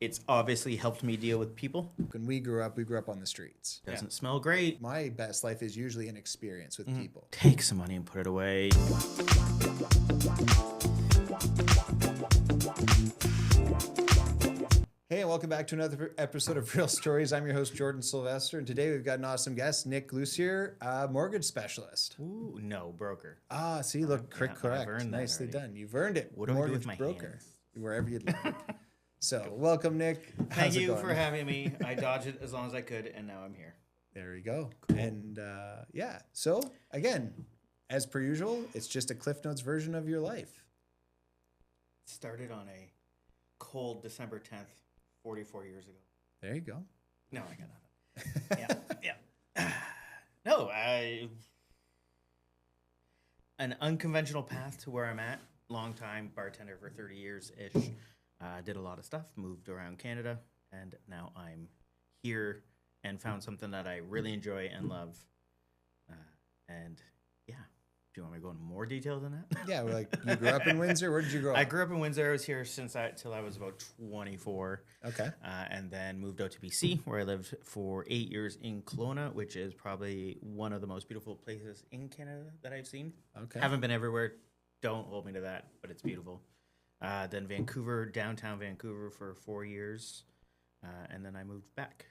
It's obviously helped me deal with people. When we grew up on the streets. Doesn't smell great. My best life is usually an experience with people. Take some money and put it away. Hey, and welcome back to another episode of Real Stories. I'm your host, Jordan Silvester, and today we've got an awesome guest, Nick Lucier, mortgage specialist. Ooh, no, broker. See, look, correct. I've earned that Nicely already. done. You've earned it. What do I do Mortgage with my broker, hands? Wherever you'd like. So, welcome, Nick. Thank How's it you going? for having me. I dodged it as long as I could, and now I'm here. There we go. And yeah, so again, as per usual, it's just a Cliff Notes version of your life. Started on a cold December 10th, 44 years ago. There you go. No, I got nothing. Yeah. No, an unconventional path to where I'm at. Long time bartender for 30 years-ish. Did a lot of stuff, moved around Canada, and now I'm here and found something that I really enjoy and love. And yeah, do you want me to go into more detail than that? Yeah, we're like, you grew up in Windsor? Where did you grow up? I grew up in Windsor. I was here till I was about 24. Okay. And then moved out to BC, where I lived for 8 years in Kelowna, which is probably one of the most beautiful places in Canada that I've seen. Okay. Haven't been everywhere. Don't hold me to that, but it's beautiful. Then Vancouver, downtown Vancouver for 4 years. And then I moved back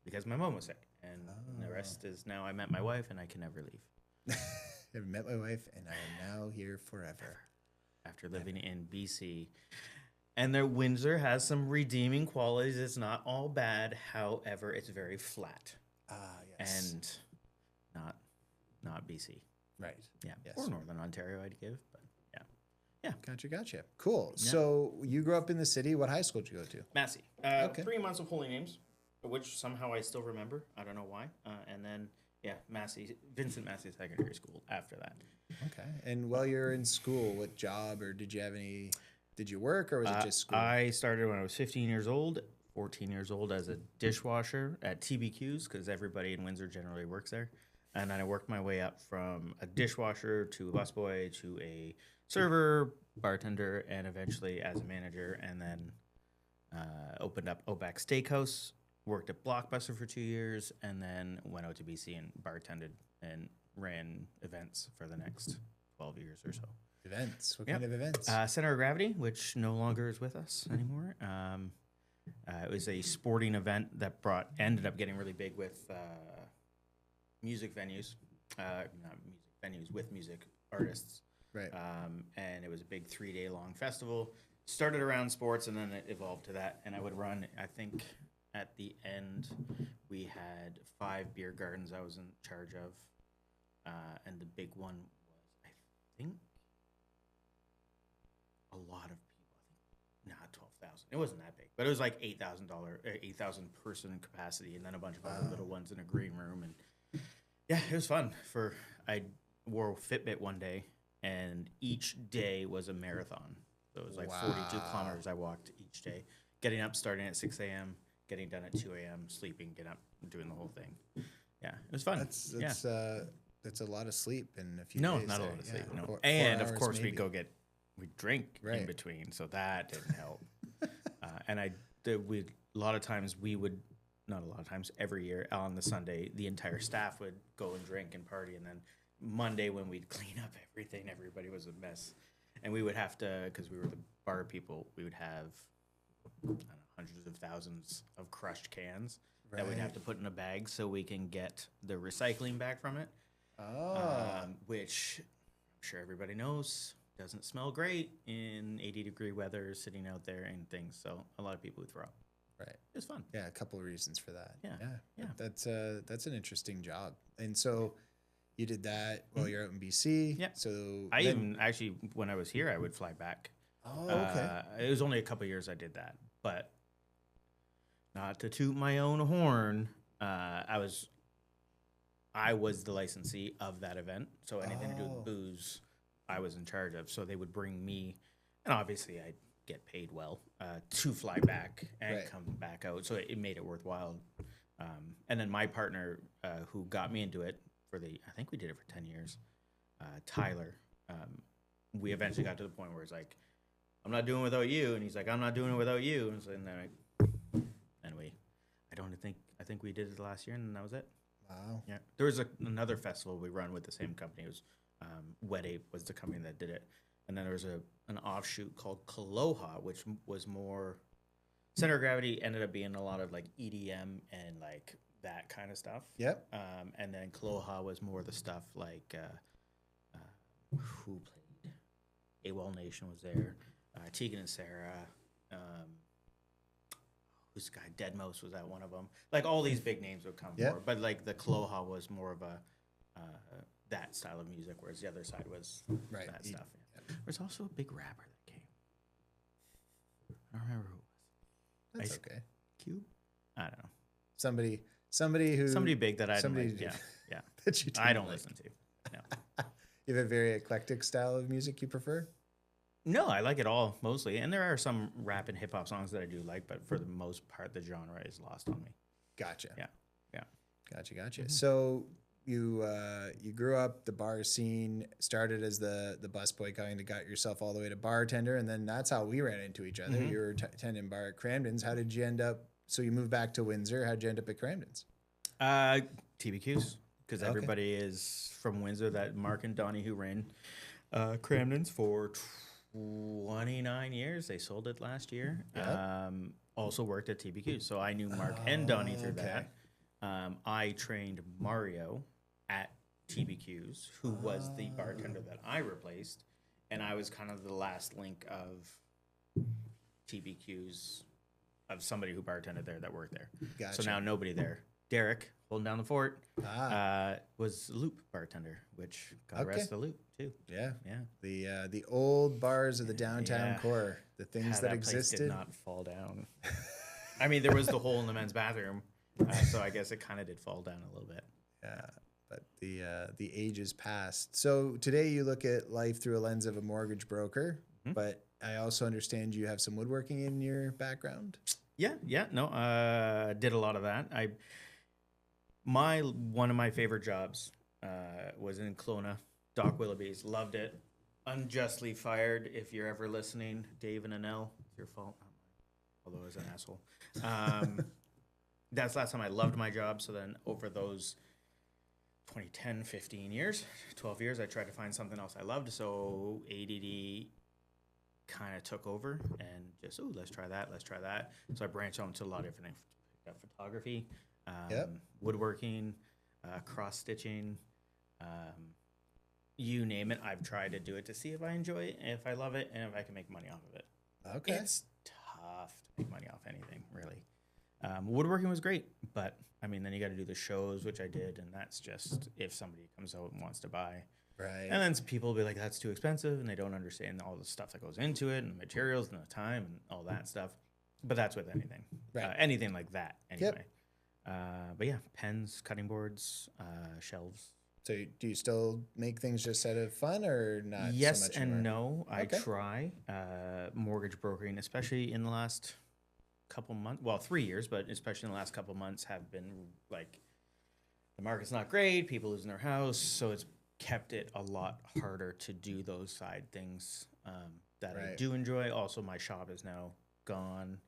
because my mom was sick. And the rest is now I met my wife, and I can never leave. I've met my wife, and I am now here forever. After living in BC. And their Windsor has some redeeming qualities. It's not all bad. However, it's very flat. Yes. And not BC. Right. Yeah. Yes. Or Northern Ontario, I'd give. But yeah. Gotcha. Cool. Yeah. So you grew up in the city. What high school did you go to? Massey. Okay. 3 months of holy names, which somehow I still remember. I don't know why. And then, Massey, Vincent Massey Secondary School after that. Okay. And while you're in school, what job or did you work or was it just school? I started when I was 15 years old, 14 years old as a dishwasher at TBQ's because everybody in Windsor generally works there. And then I worked my way up from a dishwasher to a busboy to a server, bartender, and eventually as a manager. And then opened up Outback Steakhouse, worked at Blockbuster for 2 years, and then went out to BC and bartended and ran events for the next 12 years or so. Events? What Yep. kind of events? Center of Gravity, which no longer is with us anymore. It was a sporting event that ended up getting really big with music venues, not music venues, with music artists. Right. And it was a big 3-day long festival. Started around sports, and then it evolved to that. And I would run, I think, at the end, we had 5 beer gardens I was in charge of. And the big one was, I think, a lot of people. Not 12,000. It wasn't that big, but it was like $8,000 person capacity, and then a bunch of other little ones in a green room. And yeah, it was fun. I wore a Fitbit one day, and each day was a marathon. So it was like 42 kilometers I walked each day, getting up, starting at 6 a.m., getting done at 2 a.m., sleeping, getting up, doing the whole thing. Yeah, it was fun. That's a lot of sleep in a few No, days. not a there. lot of sleep. Yeah, No. 4 And of hours course, maybe. we'd drink in Right. between, so that didn't help. And a lot of times not a lot of times, every year on the Sunday, the entire staff would go and drink and party, and then Monday when we'd clean up everything, everybody was a mess, and we would have to, because we were the bar people, we would have I don't know, hundreds of thousands of crushed cans that we'd have to put in a bag so we can get the recycling back from it. Which I'm sure everybody knows doesn't smell great in 80-degree weather, sitting out there and things. So a lot of people would throw up. Right. It was fun. Yeah, a couple of reasons for that. Yeah. That's an interesting job. And so you did that while you're out in BC. Yeah. So I even actually, when I was here, I would fly back. Oh, okay. It was only a couple of years I did that, but not to toot my own horn. I was the licensee of that event, so anything to do with booze, I was in charge of. So they would bring me, and obviously I'd get paid well to fly back and Right. come back out. So it made it worthwhile. And then my partner, who got me into it I think we did it for 10 years, Tyler, we eventually got to the point where it's like, I'm not doing it without you. And he's like, I'm not doing it without you. And so anyway, I think we did it last year, and that was it. Wow. Yeah. There was another festival we run with the same company. It was Wet Ape was the company that did it. And then there was an offshoot called Kaloha, which was more center of gravity, ended up being a lot of like EDM and like that kind of stuff. Yep. And then Kaloha was more the stuff like who played? AWOL Nation was there. Tegan and Sarah. Who's the guy? Deadmau5 was at one of them. Like all these big names would come for, but like the Kaloha was more of a that style of music, whereas the other side was that stuff. Yeah. There's also a big rapper that came. I don't remember who it was. That's okay. Cube? I don't know. Somebody big that I don't like. Yeah. That you I don't listen to. No. You have a very eclectic style of music you prefer? No, I like it all mostly, and there are some rap and hip hop songs that I do like, but for the most part, the genre is lost on me. Gotcha. Yeah. Gotcha. Mm-hmm. So you grew up the bar scene, started as the busboy, kind of got yourself all the way to bartender, and then that's how we ran into each other. Mm-hmm. You were attending bar at Cramden's. How did you end up? So you moved back to Windsor. How'd you end up at Cramden's? TBQs, because everybody is from Windsor. That Mark and Donnie who ran Cramden's for 29 years. They sold it last year. Yep. Also worked at TBQ, so I knew Mark and Donnie through that. I trained Mario at TBQ's, who was the bartender that I replaced, and I was kind of the last link of TBQ's, of somebody who bartended there that worked there. Gotcha. So now nobody there. Derek, holding down the fort, was Loop bartender, which God rest the Loop too. Yeah. The old bars of the downtown core, the things that existed. Place did not fall down. I mean, there was the hole in the men's bathroom, so I guess it kind of did fall down a little bit. Yeah, but the ages passed. So today you look at life through a lens of a mortgage broker, but I also understand you have some woodworking in your background. Yeah. No, did a lot of that. One of my favorite jobs was in Kelowna, Doc Willoughby's. Loved it. Unjustly fired. If you're ever listening, Dave and Anel, it's your fault. Although I was an asshole. That's the last time I loved my job. So then over those 2010, 15 years, 12 years, I tried to find something else I loved. So ADD kind of took over and just, let's try that. So I branched out into a lot of different things. Photography, woodworking, cross-stitching, you name it. I've tried to do it to see if I enjoy it, if I love it, and if I can make money off of it. Okay. It's tough to make money off anything, really. Woodworking was great, but, I mean, then you got to do the shows, which I did, and that's just if somebody comes out and wants to buy. Right. And then some people will be like, that's too expensive, and they don't understand all the stuff that goes into it, and the materials, and the time, and all that stuff. But that's with anything. Right. Anything like that, anyway. Yep. But yeah, pens, cutting boards, shelves. So do you still make things just out of fun or not? Yes so much and anymore? no. I try mortgage brokering, especially in the last couple months. Well, 3 years, but especially in the last couple months have been like the market's not great. People losing their house, so it's kept it a lot harder to do those side things that I do enjoy. Also, my shop is now gone,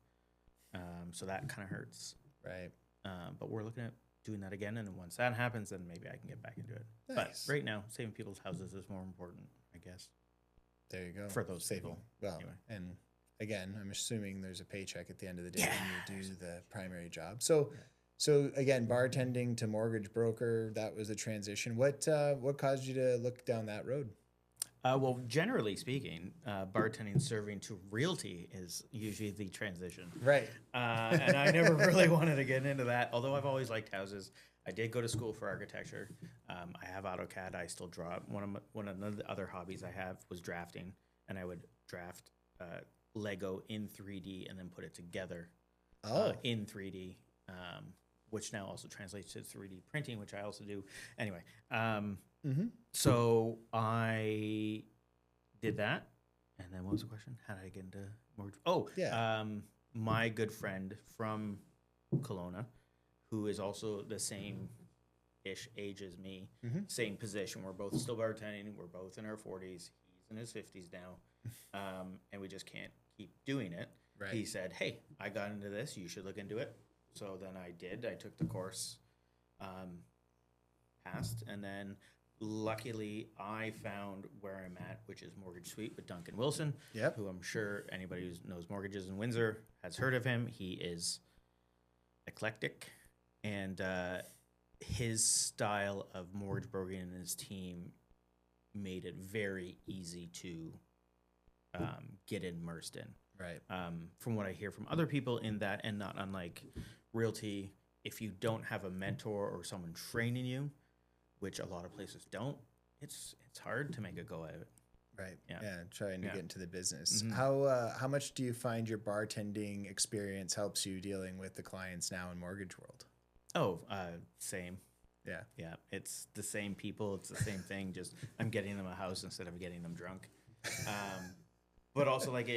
so that kind of hurts. Right. But we're looking at doing that again, and once that happens, then maybe I can get back into it. Nice. But right now, saving people's houses is more important, I guess. There you go. For those people. Well, anyway. And again, I'm assuming there's a paycheck at the end of the day when you do the primary job. So again, bartending to mortgage broker, that was a transition. What caused you to look down that road? Well, generally speaking, bartending, serving to realty is usually the transition. Right. And I never really wanted to get into that, although I've always liked houses. I did go to school for architecture. I have AutoCAD. I still draw. One of the other hobbies I have was drafting, and I would draft Lego in 3D and then put it together in 3D, which now also translates to 3D printing, which I also do. Anyway, so I did that. And then what was the question? How did I get into mortgage? Oh, my good friend from Kelowna, who is also the same-ish age as me, same position. We're both still bartending. We're both in our 40s. He's in his 50s now. and we just can't keep doing it. Right. He said, hey, I got into this. You should look into it. So then I did. I took the course, passed, and then luckily I found where I'm at, which is Mortgage Suite with Duncan Wilson, Yep. who I'm sure anybody who knows mortgages in Windsor has heard of him. He is eclectic, and his style of mortgage broking and his team made it very easy to get immersed in. Right. From what I hear from other people in that, and not unlike realty, if you don't have a mentor or someone training you, which a lot of places don't, it's hard to make a go out of it. Right. Yeah. Trying to get into the business. Mhm. How much do you find your bartending experience helps you dealing with the clients now in mortgage world? Oh, same. Yeah. Yeah, it's the same people. It's the same thing. Just I'm getting them a house instead of getting them drunk. But also, like,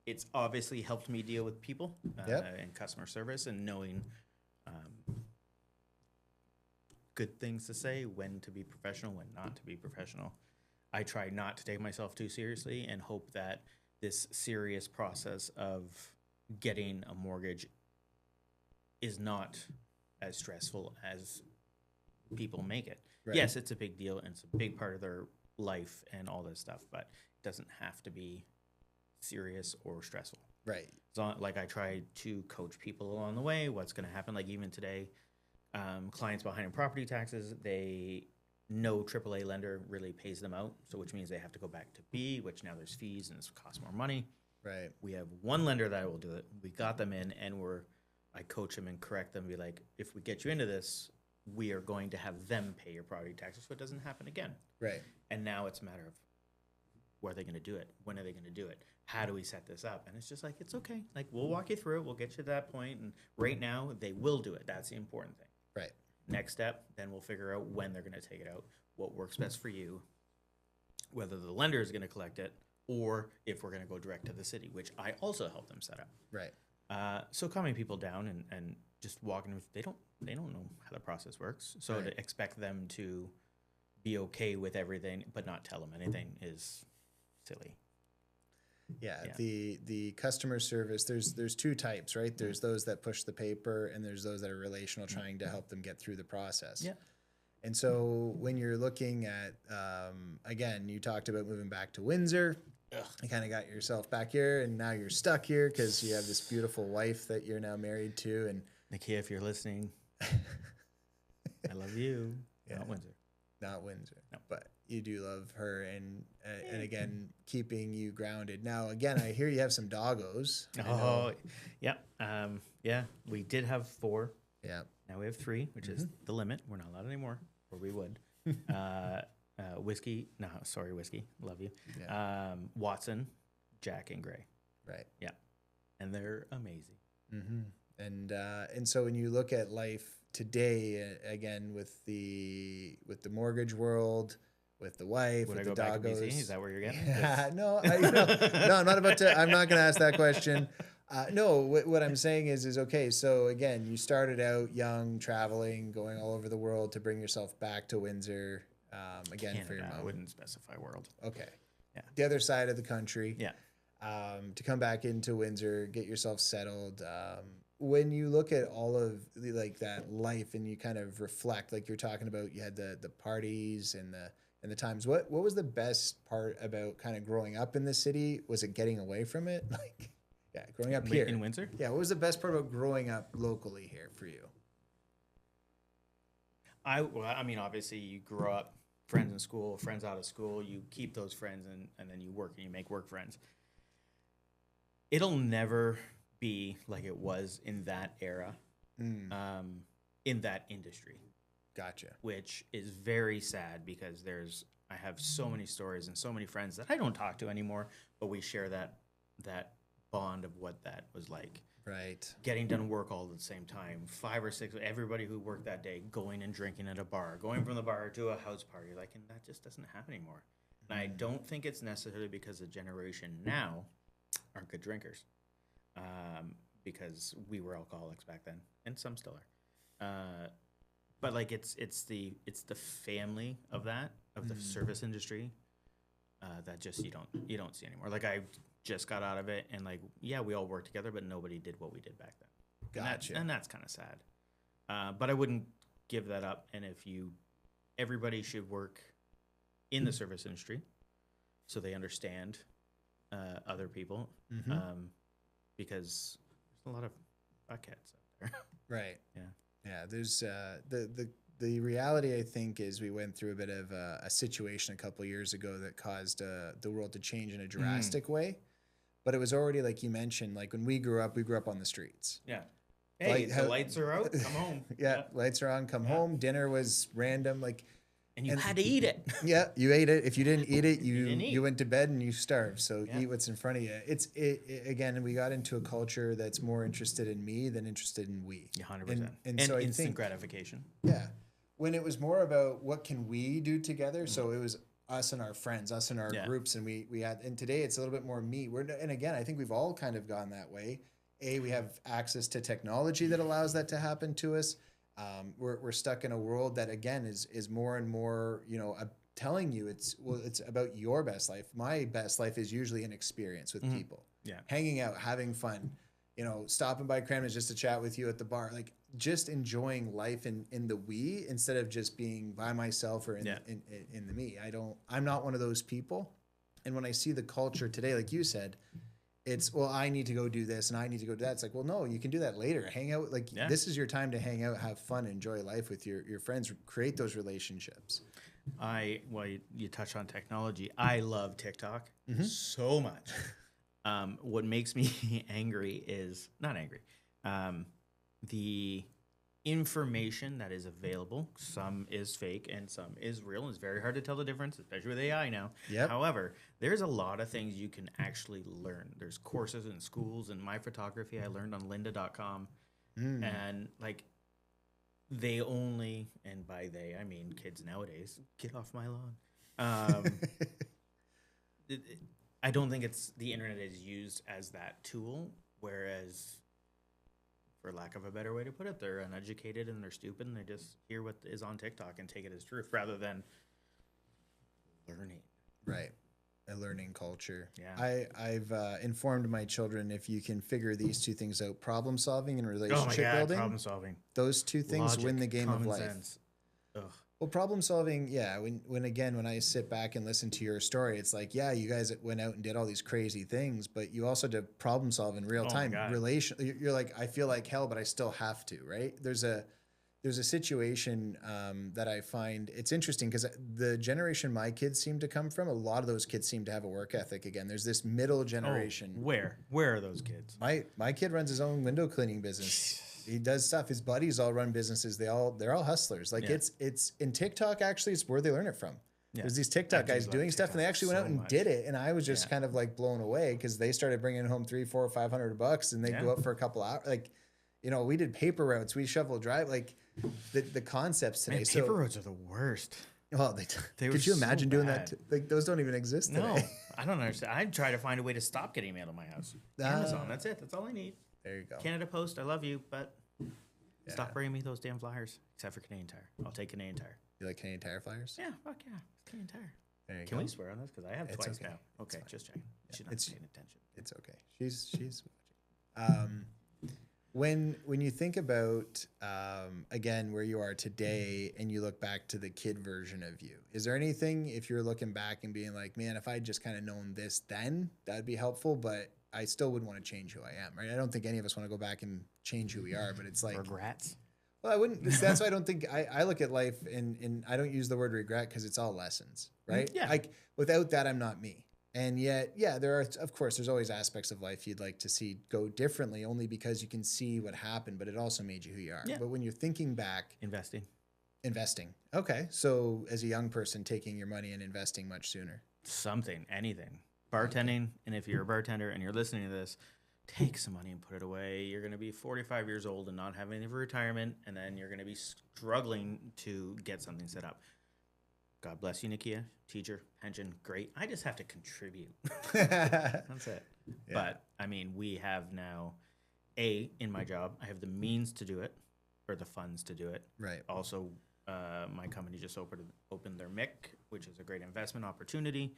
it's obviously helped me deal with people and customer service and knowing good things to say, when to be professional, when not to be professional. I try not to take myself too seriously and hope that this serious process of getting a mortgage is not as stressful as people make it. Right. Yes, it's a big deal and it's a big part of their life and all this stuff, but it doesn't have to be serious or stressful. Right. So, like, I try to coach people along the way, what's going to happen. Like, even today, clients behind in property taxes, no AAA lender really pays them out, so which means they have to go back to B, which now there's fees and it costs more money. Right. We have one lender that will do it. We got them in, and I coach them and correct them, be like, if we get you into this, we are going to have them pay your property taxes so it doesn't happen again. Right. And now it's a matter of, where are they going to do it? When are they going to do it? How do we set this up? And it's just like, it's okay. Like, we'll walk you through it. We'll get you to that point. And right now, they will do it. That's the important thing. Right. Next step, then we'll figure out when they're going to take it out, what works best for you, whether the lender is going to collect it, or if we're going to go direct to the city, which I also help them set up. Right. So calming people down and just walking them, they don't know how the process works. So Right. to expect them to be okay with everything but not tell them anything is silly. Yeah. Yeah. The customer service, there's two types, right? There's those that push the paper, and there's those that are relational, trying to help them get through the process. Yeah. And so when you're looking at, again, you talked about moving back to Windsor. Ugh. You kind of got yourself back here, and now you're stuck here because you have this beautiful wife that you're now married to. And Nikia, if you're listening, I love you. Yeah. Not Windsor. not Windsor, No. but you do love her, and again, keeping you grounded. Now, again, I hear you have some doggos. I know. Oh, yeah. Yeah, we did have 4. Yeah. Now we have 3, which is the limit. We're not allowed anymore, or we would. Whiskey. No, sorry, Whiskey. Love you. Yeah. Watson, Jack, and Gray. Right. Yeah. And they're amazing. Mm-hmm. And so when you look at life today, again, with the mortgage world, with the wife, Would I with go the back to BC? doggos. Is that where you're getting? Yeah, no, no, I'm not about to. I'm not going to ask that question. No, what I'm saying is okay. So again, you started out young, traveling, going all over the world to bring yourself back to Windsor. Again, Canada, for your I mom. wouldn't specify world. Okay. Yeah. The other side of the country. Yeah. To come back into Windsor, get yourself settled. When you look at all of like that life and you kind of reflect, like you're talking about, you had the parties and the times. What was the best part about kind of growing up in the city? Was it getting away from it? Like, yeah, growing up here In Windsor? Yeah, what was the best part about growing up locally here for you? Well, I mean, obviously, you grow up, friends in school, friends out of school. You keep those friends, and then you work and you make work friends. It'll never be like it was in that era, in that industry. Gotcha. Which is very sad because I have so many stories and so many friends that I don't talk to anymore, but we share that bond of what that was like. Right. Getting done work all at the same time, 5 or 6, everybody who worked that day going and drinking at a bar, going from the bar to a house party, like, and that just doesn't happen anymore. And I don't think it's necessarily because the generation now aren't good drinkers, because we were alcoholics back then, and some still are. But like it's the family of the service industry, that just you don't see anymore. Like I just got out of it, and like we all worked together, but nobody did what we did back then. Gotcha. And that's kind of sad. But I wouldn't give that up. And everybody should work in the service industry, so they understand other people, because there's a lot of buckheads out there. Right. Yeah. Yeah. There's the reality, I think, is we went through a bit of a situation a couple of years ago that caused the world to change in a drastic way. But it was already, like you mentioned, like when we grew up on the streets. Yeah. Hey, the lights are out, come home. Yeah, lights are on, come home. Dinner was random, like. And you had to eat it. Yeah, you ate it. If you didn't eat it, you went to bed and you starved. So eat what's in front of you. Again, we got into a culture that's more interested in me than interested in we. Yeah, 100%. And so instant I think, gratification. Yeah. When it was more about what can we do together, so it was us and our friends, us and our groups, and we had. And today it's a little bit more me. And again, I think we've all kind of gone that way. We have access to technology that allows that to happen to us. We're stuck in a world that again is more and more, telling you it's about your best life. My best life is usually an experience with people, hanging out, having fun, stopping by Cramden's just to chat with you at the bar, like just enjoying life in the we instead of just being by myself or in the me. I'm not one of those people. And when I see the culture today, like you said, it's, well, I need to go do this and I need to go do that. It's like, well, no, you can do that later. Hang out. Like this is your time to hang out, have fun, enjoy life with your friends, create those relationships. You touched on technology. I love TikTok so much. What makes me angry is not angry. The information that is available, some is fake and some is real. It's very hard to tell the difference, especially with AI now. Yep. However, there's a lot of things you can actually learn. There's courses in schools, and my photography I learned on lynda.com. And like they only, and by they I mean kids nowadays, get off my lawn. I don't think the internet is used as that tool, whereas, for lack of a better way to put it, they're uneducated and they're stupid and they just hear what is on TikTok and take it as truth rather than learning. Right. A learning culture. Yeah. I've informed my children, if you can figure these two things out, problem solving and relationship building, problem solving. Those two things win the game of life. Sense. Ugh. Well, problem solving, yeah. When I sit back and listen to your story, it's like, yeah, you guys went out and did all these crazy things, but you also did problem solve in real time. You're like, I feel like hell, but I still have to, right? There's a situation that I find it's interesting because the generation my kids seem to come from, a lot of those kids seem to have a work ethic. Again, there's this middle generation. Where are those kids? My kid runs his own window cleaning business. He does stuff. His buddies all run businesses. They're all hustlers. Like it's in TikTok. Actually, it's where they learn it from. Yeah. There's these TikTok guys doing stuff, and they actually went out and did it. And I was just kind of like blown away because they started bringing home $300, $400, $500, and they go up for a couple hours. Like, we did paper routes, we shoveled drive, like the concepts today. Man, paper roads are the worst. Well, could you imagine doing that? Like those don't even exist today. No, I don't understand. I'd try to find a way to stop getting mail to my house. Amazon, that's it. That's all I need. There you go. Canada Post, I love you, but stop bringing me those damn flyers. Except for Canadian Tire. I'll take Canadian Tire. You like Canadian Tire flyers? Yeah, fuck yeah. Canadian Tire. There you Can go. we swear on this? Because I have twice okay. now. Okay, just checking. She's not paying attention. It's okay. She's watching. When you think about again where you are today and you look back to the kid version of you, is there anything, if you're looking back and being like, man, if I just kind of known this then, that'd be helpful, but I still wouldn't want to change who I am, right? I don't think any of us want to go back and change who we are, but it's like regrets. Well, I wouldn't. That's why I don't think I look at life and I don't use the word regret because it's all lessons, right? Yeah. Like without that, I'm not me. And yet, there are, of course, there's always aspects of life you'd like to see go differently, only because you can see what happened, but it also made you who you are. Yeah. But when you're thinking back, investing. Okay. So as a young person, taking your money and investing much sooner. Anything. Bartending, and if you're a bartender and you're listening to this, take some money and put it away. You're going to be 45 years old and not have any for retirement, and then you're going to be struggling to get something set up. God bless you, Nikia. Teacher, pension, great. I just have to contribute. That's it. Yeah. But, I mean, we have now, in my job, I have the means to do it, or the funds to do it. Right. Also, my company just opened their MIC, which is a great investment opportunity.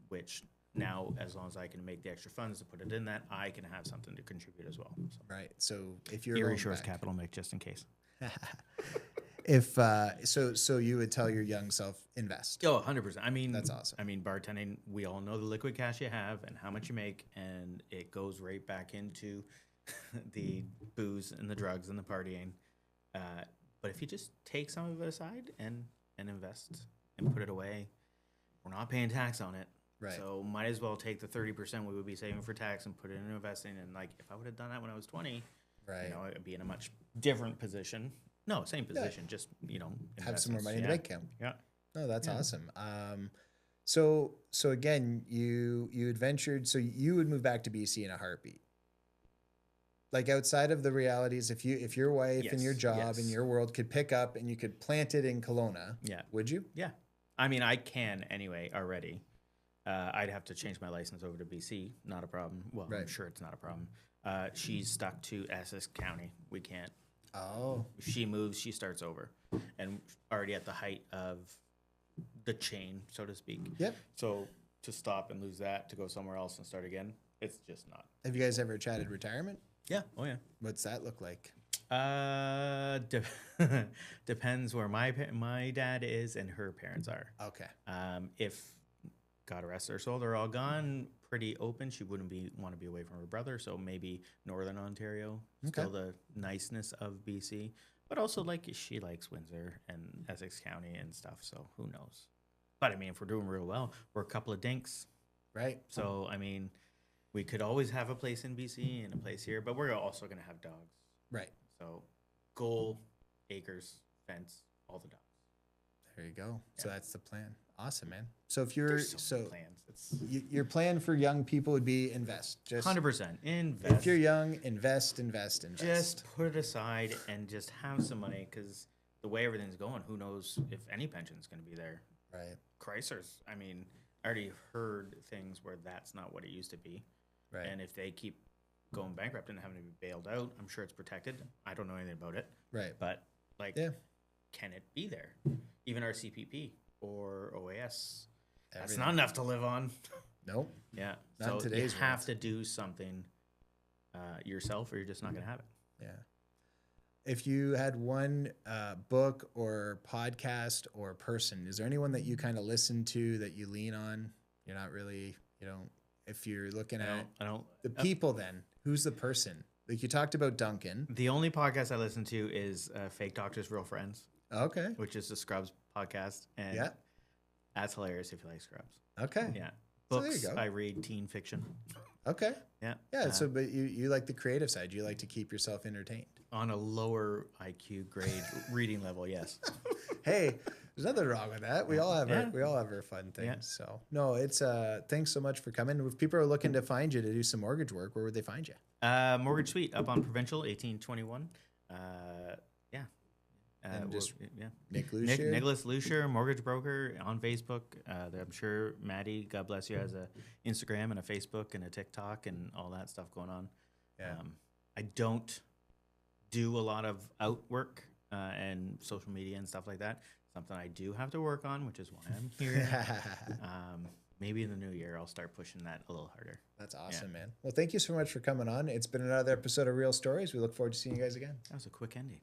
which now, as long as I can make the extra funds to put it in that, I can have something to contribute as well. So. Right. So if you're Erie Shores Capital, Mick, just in case. If so you would tell your young self invest. Oh, 100%. I mean, that's awesome. I mean, bartending, we all know the liquid cash you have and how much you make, and it goes right back into the booze and the drugs and the partying. But if you just take some of it aside and invest and put it away, we're not paying tax on it. Right. So might as well take the 30% we would be saving for tax and put it into investing. And like, if I would have done that when I was 20, right, you know, I'd be in a much different position. No, same position, just, you know, have some more money in the bank account. Yeah. No, that's awesome. So again, you adventured, so you would move back to BC in a heartbeat. Like outside of the realities, if your wife and your job and your world could pick up and you could plant it in Kelowna, would you? Yeah. I mean, I can anyway already. I'd have to change my license over to BC. Not a problem. Well, I'm sure it's not a problem. She's stuck to Essex County. We can't. Oh. If she moves, she starts over. And already at the height of the chain, so to speak. Yep. So to stop and lose that, to go somewhere else and start again, it's just not. Have you guys ever chatted retirement? Yeah. Oh, yeah. What's that look like? Depends where my dad is and her parents are. Okay. If God rest their soul, they're all gone, pretty open. She wouldn't want to be away from her brother, so maybe Northern Ontario. Still the niceness of BC, but also like she likes Windsor and Essex County and stuff. So who knows? But I mean, if we're doing real well, we're a couple of dinks, right? So I mean, we could always have a place in BC and a place here, but we're also going to have dogs, right? So goal, acres, fence, all the dogs. There you go. Yeah. So that's the plan. Awesome, man. So if you're plans, your plan for young people would be invest. Just 100% invest. If you're young, invest. Just put it aside and just have some money, because the way everything's going, who knows if any pension's going to be there. Right. Chrysler's. I mean, I already heard things where that's not what it used to be. Right. And if they keep going bankrupt and having to be bailed out, I'm sure it's protected. I don't know anything about it. Right. But like, can it be there? Even our CPP or OAS, that's not enough to live on. Nope. Yeah. Not so today's you have to do something yourself, or you're just not going to have it. Yeah. If you had one book or podcast or person, is there anyone that you kind of listen to that you lean on? You're not really, if you're looking at the people, then who's the person? Like you talked about Duncan. The only podcast I listen to is Fake Doctors, Real Friends. Okay. Which is the Scrubs podcast. And that's hilarious if you like Scrubs. Okay. Yeah. So Books, there you go. I read teen fiction. Okay. Yeah. Yeah. So, but you like the creative side. You like to keep yourself entertained. On a lower IQ grade reading level, yes. Hey, there's nothing wrong with that. We all have our fun things. Yeah. So no, it's thanks so much for coming. If people are looking to find you to do some mortgage work, where would they find you? Mortgage Suite up on Provincial 1821. Nick Lucier. Nicholas Lucier, mortgage broker on Facebook. I'm sure Maddie, God bless you, has a Instagram and a Facebook and a TikTok and all that stuff going on. Yeah. I don't do a lot of outwork and social media and stuff like that. Something I do have to work on, which is why I'm here. Maybe in the new year, I'll start pushing that a little harder. That's awesome, man. Well, thank you so much for coming on. It's been another episode of Real Stories. We look forward to seeing you guys again. That was a quick ending.